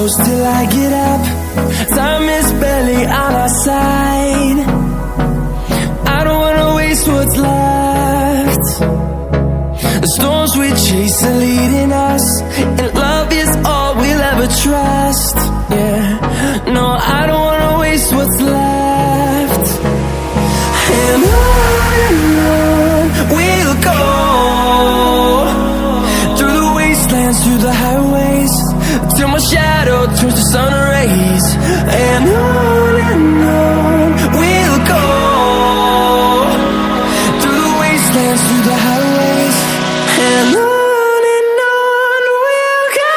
close till I get up. Time is barely on our side. I don't wanna waste what's left. The storms we chase are leading us, and love is all we'll ever trust. Yeah, no, I don't wanna waste what's left. And on we'll go, through the wastelands, through the highways, till my shadow turns to sun rays. And on we'll go, through the wastelands, through the highways, and on we'll go.